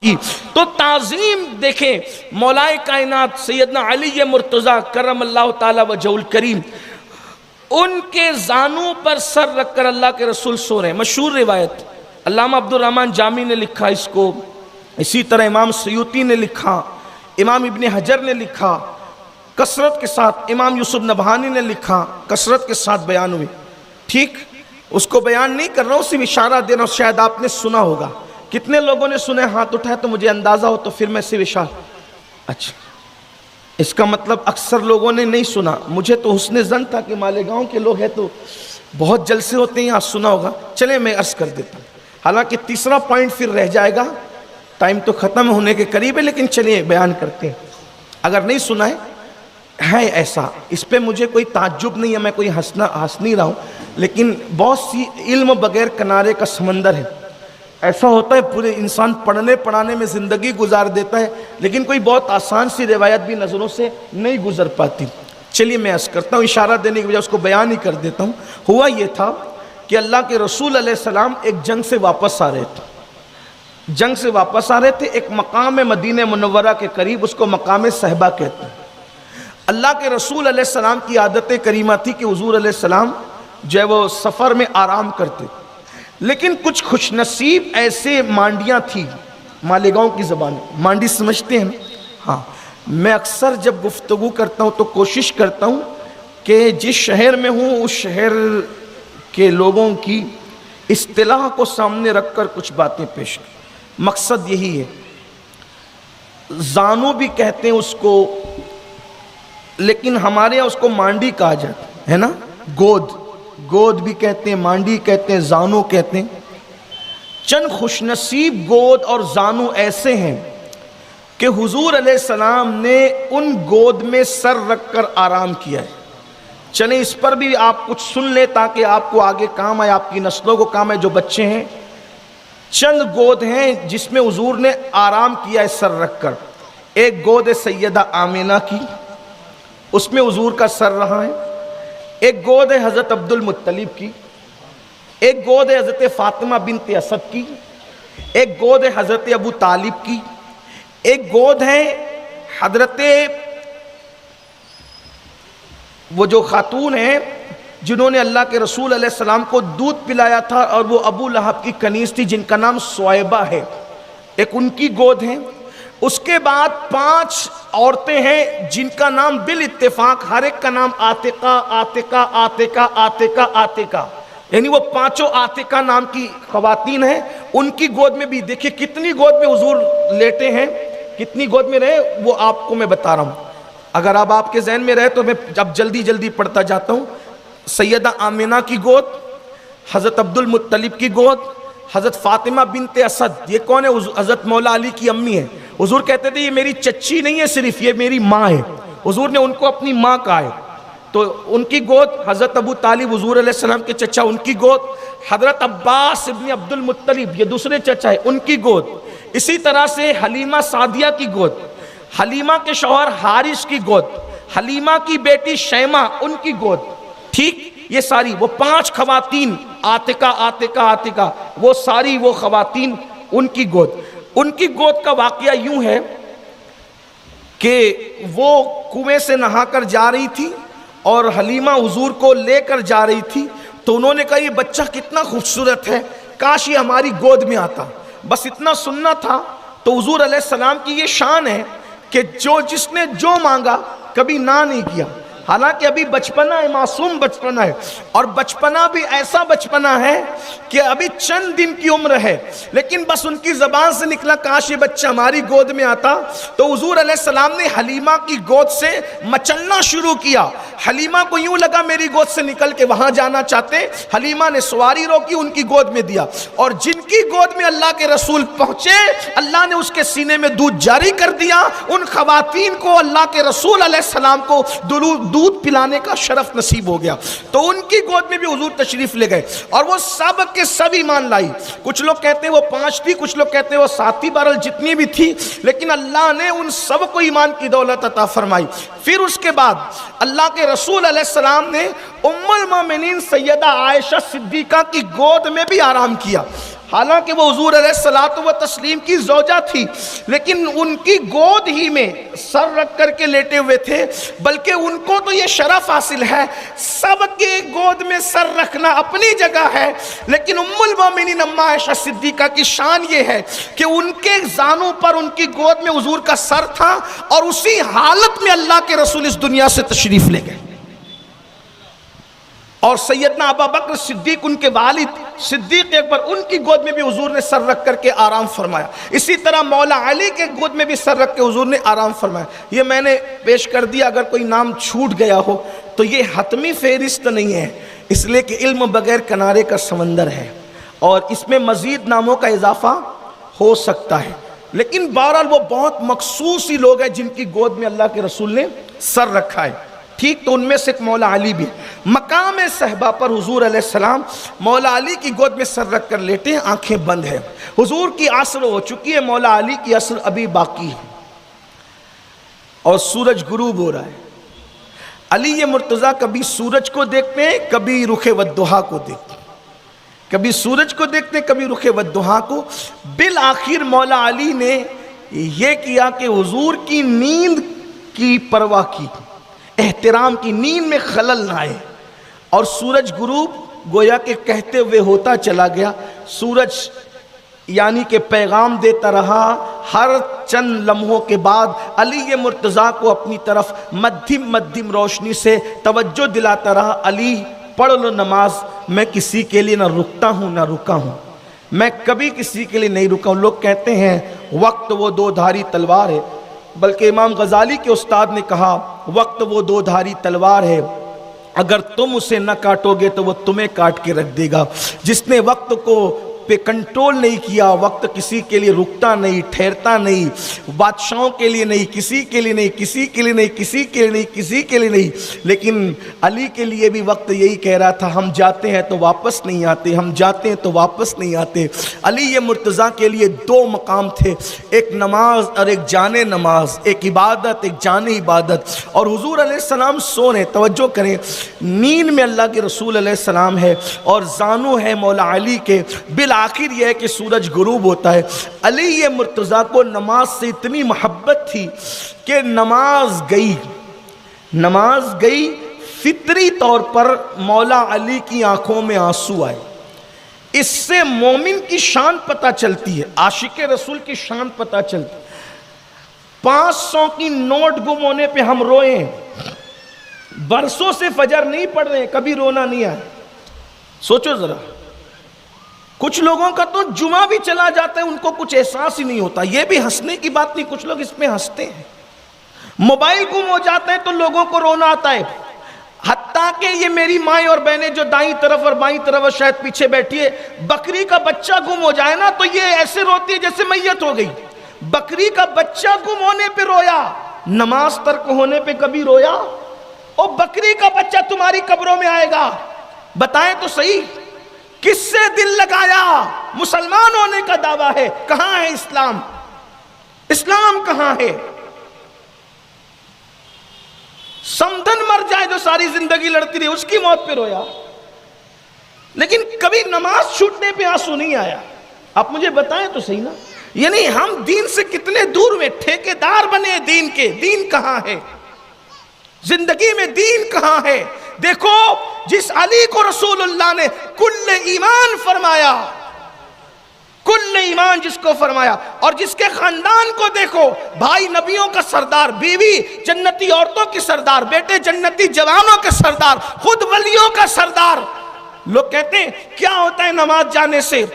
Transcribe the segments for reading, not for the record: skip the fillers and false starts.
کی۔ تو تعظیم دیکھیں مولائے کائنات سیدنا علی مرتضیٰ کرم اللہ تعالی وجہہ الکریم، ان کے زانوں پر سر رکھ کر اللہ کے رسول سو رہے ہیں۔ مشہور روایت، علامہ عبد الرحمن جامی نے لکھا اس کو، اسی طرح امام سیوطی نے لکھا، امام ابن حجر نے لکھا کثرت کے ساتھ، امام یوسف نبہانی نے لکھا کثرت کے ساتھ بیان ہوئے۔ ٹھیک، اس کو بیان نہیں کر رہا ہوں، صرف اشارہ دے رہا ہوں، شاید آپ نے سنا ہوگا۔ کتنے لوگوں نے سنے؟ ہاتھ اٹھائے تو مجھے اندازہ ہو، تو پھر میں صرف اشارہ۔ اچھا، اس کا مطلب اکثر لوگوں نے نہیں سنا۔ مجھے تو حسن ظن تھا کہ مالیگاؤں کے لوگ ہیں تو بہت جلسے ہوتے ہیں، آپ سنا ہوگا۔ چلیں میں عرض کر دیتا ہوں، حالانکہ تیسرا پوائنٹ پھر رہ جائے گا، ٹائم تو ختم ہونے کے قریب ہے، لیکن چلیے بیان کرتے ہیں۔ اگر نہیں سنا ہے ایسا، اس پہ مجھے کوئی تعجب نہیں ہے، میں کوئی ہنس نہیں رہا ہوں، لیکن بہت سی علم بغیر کنارے کا سمندر ہے۔ ایسا ہوتا ہے پورے انسان پڑھنے پڑھانے میں زندگی گزار دیتا ہے، لیکن کوئی بہت آسان سی روایت بھی نظروں سے نہیں گزر پاتی۔ چلیے میں عرض کرتا ہوں، اشارہ دینے کی وجہ اس کو بیان ہی کر دیتا ہوں۔ ہوا یہ تھا کہ اللہ کے رسول علیہ السلام ایک جنگ سے واپس آ رہے تھے، ایک مقام مدینہ منورہ کے قریب، اس کو مقام صحبہ کہتے ہیں۔ اللہ کے رسول علیہ السلام کی عادت کریمہ تھی کہ حضور علیہ السلام جو ہے وہ سفر میں آرام کرتے، لیکن کچھ خوش نصیب ایسے مانڈیاں تھیں، مالیگاؤں کی زبان میں مانڈی سمجھتے ہیں؟ ہاں، میں اکثر جب گفتگو کرتا ہوں تو کوشش کرتا ہوں کہ جس شہر میں ہوں اس شہر کے لوگوں کی اصطلاح کو سامنے رکھ کر کچھ باتیں پیش کریں۔ مقصد یہی ہے۔ زانو بھی کہتے ہیں اس کو، لیکن ہمارے یہاں اس کو مانڈی کہا جاتا ہے نا، گود بھی کہتے ہیں، مانڈی کہتے ہیں، زانو کہتے ہیں۔ چند خوش نصیب گود اور زانو ایسے ہیں کہ حضور علیہ السلام نے ان گود میں سر رکھ کر آرام کیا ہے۔ چلیں اس پر بھی آپ کچھ سن لیں تاکہ آپ کو آگے کام آئے، آپ کی نسلوں کو کام آئے جو بچے ہیں۔ چند گود ہیں جس میں حضور نے آرام کیا ہے سر رکھ کر۔ ایک گود ہے سیدہ آمینہ کی، اس میں حضور کا سر رہا ہے۔ ایک گود ہے حضرت عبد المطلب کی، ایک گود ہے حضرت فاطمہ بنت اسد کی، ایک گود ہے حضرت ابو طالب کی، ایک گود ہے حضرت وہ جو خاتون ہیں جنہوں نے اللہ کے رسول علیہ السلام کو دودھ پلایا تھا، اور وہ ابو لہب کی کنیز تھی جن کا نام سویبہ ہے، ایک ان کی گود ہے۔ اس کے بعد 5 عورتیں ہیں جن کا نام بالاتفاق ہر ایک کا نام عاتقہ عاتقہ عاتقہ عاتقہ عاتقہ، یعنی وہ 5 عاتقہ نام کی خواتین ہیں۔ ان کی گود میں بھی دیکھیے کتنی گود میں حضور لیٹے ہیں، کتنی گود میں رہے وہ آپ کو میں بتا رہا ہوں۔ اگر اب آپ کے ذہن میں رہے تو میں اب جلدی پڑھتا جاتا ہوں۔ سیدہ آمینہ کی گود، حضرت عبد المطلب کی گود، حضرت فاطمہ بنت اسد، یہ کون ہے؟ حضرت مولا علی کی امی ہے۔ حضور کہتے تھے یہ میری چچی نہیں ہے صرف، یہ میری ماں ہے۔ حضور نے ان کو اپنی ماں کہا ہے، تو ان کی گود حضرت ابو طالب حضور علیہ السلام کے چچا، ان کی گود حضرت عباس ابن عبد المطلب، یہ دوسرے چچا ہے، ان کی گود۔ اسی طرح سے حلیمہ سعدیہ کی گود، حلیمہ کے شوہر حارث کی گود، حلیمہ کی بیٹی شیمہ ان کی گود۔ ٹھیک، یہ ساری وہ 5 خواتین عاتقہ عاتقہ عاتقہ، وہ ساری وہ خواتین ان کی گود۔ ان کی گود کا واقعہ یوں ہے کہ وہ کنویں سے نہا کر جا رہی تھی اور حلیمہ حضور کو لے کر جا رہی تھی، تو انہوں نے کہا یہ بچہ کتنا خوبصورت ہے، کاش یہ ہماری گود میں آتا۔ بس اتنا سننا تھا۔ تو حضور علیہ السلام کی یہ شان ہے کہ جس نے جو مانگا کبھی نہ نہیں کیا۔ حالانکہ ابھی بچپنا ہے، معصوم بچپنا ہے، اور بچپنا بھی ایسا بچپنا ہے کہ ابھی چند دن کی عمر ہے، لیکن بس ان کی زبان سے نکلا کاش یہ بچہ ہماری گود میں آتا۔ تو حضور علیہ السلام نے حلیمہ کی گود سے مچلنا شروع کیا۔ حلیمہ کو یوں لگا میری گود سے نکل کے وہاں جانا چاہتے، حلیمہ نے سواری روکی، ان کی گود میں دیا، اور جن کی گود میں اللہ کے رسول پہنچے اللہ نے اس کے سینے میں دودھ جاری کر دیا۔ ان خواتین کو اللہ کے رسول علیہ السلام کو دودھ پلانے کا شرف نصیب ہو گیا، تو ان کی گود میں بھی حضور تشریف لے گئے، اور وہ سب کے سب ایمان لائی۔ کچھ لوگ کہتے ہیں وہ 5 تھی، کچھ لوگ کہتے ہیں وہ 7 تھی، بہرحال جتنی بھی تھی، لیکن اللہ نے ان سب کو ایمان کی دولت عطا فرمائی۔ پھر اس کے بعد اللہ کے رسول علیہ السلام نے ام المومنین سیدہ عائشہ صدیقہ کی گود میں بھی آرام کیا۔ حالانکہ وہ حضور علیہ الصلوۃ والتسلیم کی زوجہ تھی، لیکن ان کی گود ہی میں سر رکھ کر کے لیٹے ہوئے تھے، بلکہ ان کو تو یہ شرف حاصل ہے، سب کے گود میں سر رکھنا اپنی جگہ ہے، لیکن ام المومنین اماں عائشہ صدیقہ کی شان یہ ہے کہ ان کے زانوں پر ان کی گود میں حضور کا سر تھا، اور اسی حالت میں اللہ کے رسول اس دنیا سے تشریف لے گئے۔ اور سیدنا ابوبکر صدیق ان کے والد صدیق اکبر، ان کی گود میں بھی حضور نے سر رکھ کر کے آرام فرمایا، اسی طرح مولا علی کے گود میں بھی سر رکھ کے حضور نے آرام فرمایا۔ یہ میں نے پیش کر دیا، اگر کوئی نام چھوٹ گیا ہو تو یہ حتمی فہرست نہیں ہے، اس لیے کہ علم بغیر کنارے کا سمندر ہے، اور اس میں مزید ناموں کا اضافہ ہو سکتا ہے، لیکن بہرحال وہ بہت مخصوص ہی لوگ ہیں جن کی گود میں اللہ کے رسول نے سر رکھا ہے۔ ٹھیک، تو ان میں سے ایک مولا علی بھی مقام صحبہ پر حضور علیہ السلام مولا علی کی گود میں سر رکھ کر لیٹے ہیں، آنکھیں بند ہیں، حضور کی عصر ہو چکی ہے، مولا علی کی عصر ابھی باقی ہے، اور سورج غروب ہو رہا ہے۔ علی مرتضیٰ کبھی سورج کو دیکھتے ہیں، کبھی رخ والضحیٰ کو دیکھتے ہیں، کبھی سورج کو دیکھتے ہیں، کبھی رخ والضحیٰ کو۔ بالآخر مولا علی نے یہ کیا کہ حضور کی نیند کی پرواہ کی، احترام کی، نیند میں خلل نہ آئے، اور سورج غروب گویا کہ کہتے ہوئے ہوتا چلا گیا، سورج یعنی کہ پیغام دیتا رہا، ہر چند لمحوں کے بعد علی مرتضیٰ کو اپنی طرف مدھم مدھم روشنی سے توجہ دلاتا رہا، علی پڑھ لو نماز، میں کسی کے لیے نہ رکتا ہوں نہ رکا ہوں، میں کبھی کسی کے لیے نہیں رکا ہوں۔ لوگ کہتے ہیں وقت وہ دو دھاری تلوار ہے، بلکہ امام غزالی کے استاد نے کہا وقت وہ دو دھاری تلوار ہے، اگر تم اسے نہ کاٹو گے تو وہ تمہیں کاٹ کے رکھ دے گا۔ جس نے وقت کو پہ کنٹرول نہیں کیا، وقت کسی کے لیے رکتا نہیں، ٹھہرتا نہیں، بادشاہوں کے لیے نہیں، کسی کے لیے نہیں، کسی کے لیے نہیں، کسی کے لیے نہیں، کسی کے لیے نہیں، لیکن علی کے لیے بھی وقت یہی کہہ رہا تھا، ہم جاتے ہیں تو واپس نہیں آتے، ہم جاتے ہیں تو واپس نہیں آتے۔ علی مرتضیٰ کے لیے دو مقام تھے، ایک نماز اور ایک جان نماز، ایک عبادت ایک جان عبادت، اور حضور علیہ السلام سو رہے، توجہ کریں، نیند میں اللہ کے رسول علیہ السلام ہے، اور زانو ہے مولا علی کے۔ بالآخر یہ ہے کہ سورج غروب ہوتا ہے، علی مرتضیٰ کو نماز سے اتنی محبت تھی کہ نماز گئی، فطری طور پر مولا علی کی آنکھوں میں آنسو آئے۔ اس سے مومن کی شان پتہ چلتی ہے، عاشق رسول کی شان پتہ چلتی ہے۔ 500 کی نوٹ گم ہونے پہ ہم روئے ہیں، برسوں سے فجر نہیں پڑھ رہے ہیں، کبھی رونا نہیں آیا۔ سوچو ذرا، کچھ لوگوں کا تو جمعہ بھی چلا جاتا ہے، ان کو کچھ احساس ہی نہیں ہوتا، یہ بھی ہنسنے کی بات نہیں، کچھ لوگ اس میں ہنستے ہیں۔ موبائل گم ہو جاتا ہے تو لوگوں کو رونا آتا ہے، حتیٰ کہ یہ میری مائیں اور بہنیں جو دائیں طرف اور بائیں طرف اور شاید پیچھے بیٹھی ہے، بکری کا بچہ گم ہو جائے نا تو یہ ایسے روتی ہے جیسے میت ہو گئی۔ بکری کا بچہ گم ہونے پہ رویا، نماز ترک ہونے پہ کبھی رویا؟ اور بکری کا بچہ تمہاری قبروں میں آئے گا، بتائیں تو صحیح، کس سے دل لگایا؟ مسلمان ہونے کا دعویٰ ہے، کہاں ہے اسلام؟ اسلام کہاں ہے؟ سمدھن مر جائے جو ساری زندگی لڑتی رہی، اس کی موت پہ رویا، لیکن کبھی نماز چھوٹنے پہ آنسو نہیں آیا۔ آپ مجھے بتائیں تو صحیح نا، یعنی ہم دین سے کتنے دور میں ٹھیکیدار بنے دین کے، دین کہاں ہے؟ زندگی میں دین کہاں ہے؟ دیکھو، جس علی کو رسول اللہ نے کل ایمان فرمایا، کل ایمان جس کو فرمایا، اور جس کے خاندان کو دیکھو، بھائی نبیوں کا سردار، بیوی جنتی عورتوں کی سردار، بیٹے جنتی جوانوں کے سردار، خود ولیوں کا سردار۔ لوگ کہتے ہیں کیا ہوتا ہے نماز جانے سے؟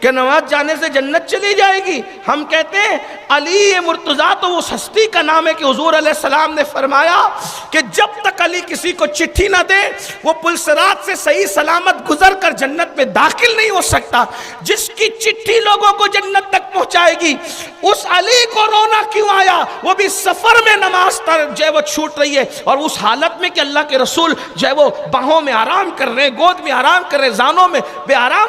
کہ نماز جانے سے جنت چلی جائے گی؟ ہم کہتے ہیں علی مرتضیٰ تو اس ہستی کا نام ہے کہ حضور علیہ السلام نے فرمایا کہ جب تک علی کسی کو چٹھی نہ دے وہ پلسرات سے صحیح سلامت گزر کر جنت میں داخل نہیں ہو سکتا۔ جس کی چٹھی لوگوں کو جنت تک پہنچائے گی، اس علی کو رونا کیوں آیا؟ وہ بھی سفر میں نماز جو ہے وہ چھوٹ رہی ہے، اور اس حالت میں کہ اللہ کے رسول جو ہے وہ باہوں میں آرام کر رہے ہیں، گود میں آرام کر رہے ہیں، زانوں میں بے آرام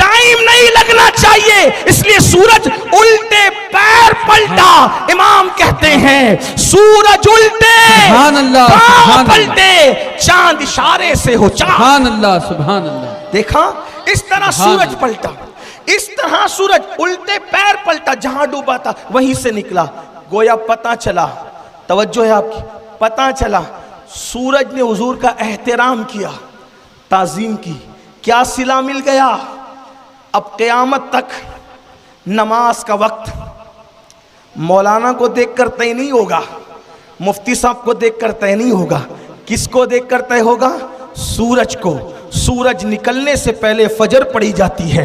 ٹائم نہیں لگنا چاہیے، اس لیے سورج الٹے پیر پلٹا۔ امام کہتے ہیں سورج الٹے سبحان اللہ، پاؤں پلٹے، چاند اشارے سے ہو چاند۔ سبحان اللہ، سبحان اللہ۔ دیکھا اس طرح سورج پلٹا، اس طرح سورج الٹے پیر پلٹا، جہاں ڈوبا تھا وہیں سے نکلا۔ گویا پتہ چلا، توجہ ہے آپ کی، پتہ چلا سورج نے حضور کا احترام کیا، تعظیم کی، کیا صلہ مل گیا؟ اب قیامت تک نماز کا وقت مولانا کو دیکھ کر طے نہیں ہوگا، مفتی صاحب کو دیکھ کر طے نہیں ہوگا، کس کو دیکھ کر طے ہوگا؟ سورج کو۔ سورج نکلنے سے پہلے فجر پڑھی جاتی ہے،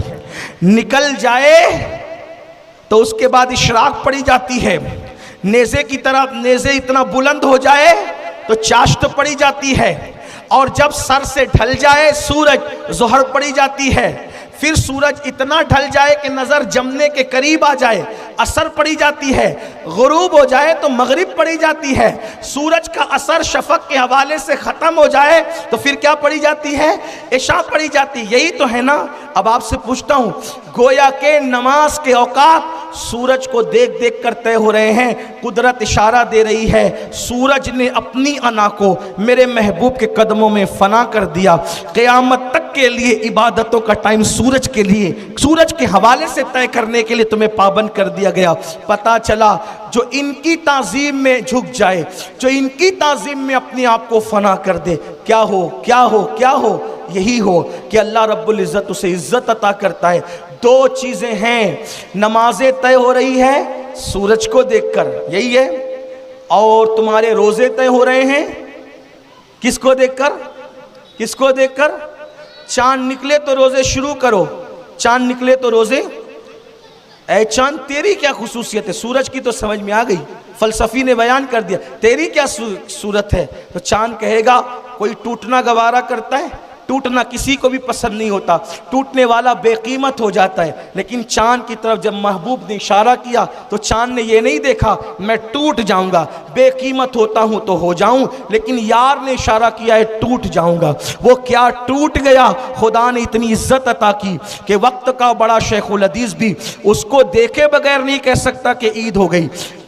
نکل جائے تو اس کے بعد اشراق پڑھی جاتی ہے، نیزے کی طرح نیزے اتنا بلند ہو جائے تو چاشت پڑھی جاتی ہے، اور جب سر سے ڈھل جائے سورج ظہر پڑھی جاتی ہے، پھر سورج اتنا ڈھل جائے کہ نظر جمنے کے قریب آ جائے عصر پڑھی جاتی ہے، غروب ہو جائے تو مغرب پڑھی جاتی ہے، سورج کا اثر شفق کے حوالے سے ختم ہو جائے تو پھر کیا پڑھی جاتی ہے؟ عشاء پڑھی جاتی ہے۔ یہی تو ہے نا۔ اب آپ سے پوچھتا ہوں، گویا کہ نماز کے اوقات سورج کو دیکھ دیکھ کر طے ہو رہے ہیں، قدرت اشارہ دے رہی ہے، سورج نے اپنی انا کو میرے محبوب کے قدموں میں فنا کر دیا۔ قیامت تک کے لیے عبادتوں کا ٹائم سورج کے لیے، سورج کے حوالے سے طے کرنے کے لیے تمہیں پابند کر دیا گیا۔ پتہ چلا جو ان کی تعظیم میں جھک جائے، جو ان کی تعظیم میں اپنے آپ کو فنا کر دے، کیا ہو کیا ہو کیا ہو؟ یہی ہو کہ اللہ رب العزت اسے عزت عطا کرتا ہے۔ دو چیزیں ہیں، نمازیں طے ہو رہی ہے سورج کو دیکھ کر، یہی ہے، اور تمہارے روزے طے ہو رہے ہیں کس کو دیکھ کر؟ کس کو دیکھ کر؟ چاند نکلے تو روزے شروع کرو، چاند نکلے تو روزے۔ اے چاند تیری کیا خصوصیت ہے؟ سورج کی تو سمجھ میں آ گئی، فلسفی نے بیان کر دیا، تیری کیا صورت ہے؟ تو چاند کہے گا کوئی ٹوٹنا گوارا کرتا ہے؟ ٹوٹنا کسی کو بھی پسند نہیں ہوتا، ٹوٹنے والا بے قیمت ہو جاتا ہے، لیکن چاند کی طرف جب محبوب نے اشارہ کیا تو چاند نے یہ نہیں دیکھا میں ٹوٹ جاؤں گا، بے قیمت ہوتا ہوں تو ہو جاؤں، لیکن یار نے اشارہ کیا ہے ٹوٹ جاؤں گا۔ وہ کیا ٹوٹ گیا؟ خدا نے اتنی عزت عطا کی کہ وقت کا بڑا شیخ الحدیث بھی اس کو دیکھے بغیر نہیں کہہ سکتا کہ عید ہو گئی،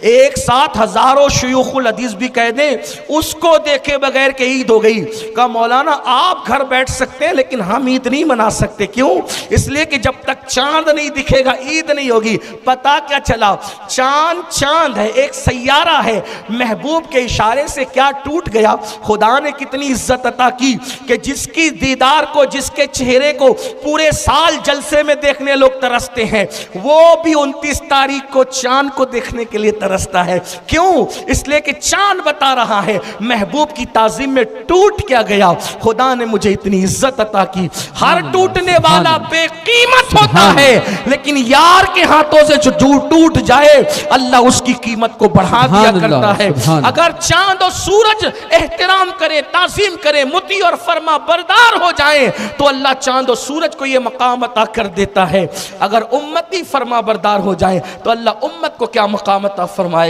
ایک ساتھ ہزاروں شیوخ الحدیث بھی کہہ دیں اس کو دیکھے بغیر کہ عید ہو گئی۔ کہا مولانا آپ گھر بیٹھ سکتے ہیں لیکن ہم عید نہیں منا سکتے، کیوں؟ اس لیے کہ جب تک چاند نہیں دکھے گا عید نہیں ہوگی۔ پتہ کیا چلا؟ چاند چاند ہے، ایک سیارہ ہے، محبوب کے اشارے سے کیا ٹوٹ گیا؟ خدا نے کتنی عزت عطا کی کہ جس کی دیدار کو، جس کے چہرے کو پورے سال جلسے میں دیکھنے لوگ ترستے ہیں، وہ بھی 29 تاریخ کو چاند کو دیکھنے کے لیے ترستا ہے۔ کیوں؟ اس لیے کہ چاند بتا رہا ہے محبوب کی تعظیم میں ٹوٹ کیا گیا، خدا نے مجھے اتنی عزت عطا کی۔ ہر ٹوٹنے والا بے قیمت ہوتا ہے، لیکن یار کے ہاتھوں سے جو ٹوٹ جائے اللہ اس کی قیمت کو بڑھا دیا کرتا ہے۔ اگر چاند اور سورج احترام کرے، تعظیم کرے، مطیع اور فرما بردار ہو جائیں تو اللہ چاند اور سورج کو یہ مقام عطا کر دیتا ہے۔ اگر امتی فرما بردار ہو جائیں تو اللہ امت کو کیا مقام عطا فرمائے گا۔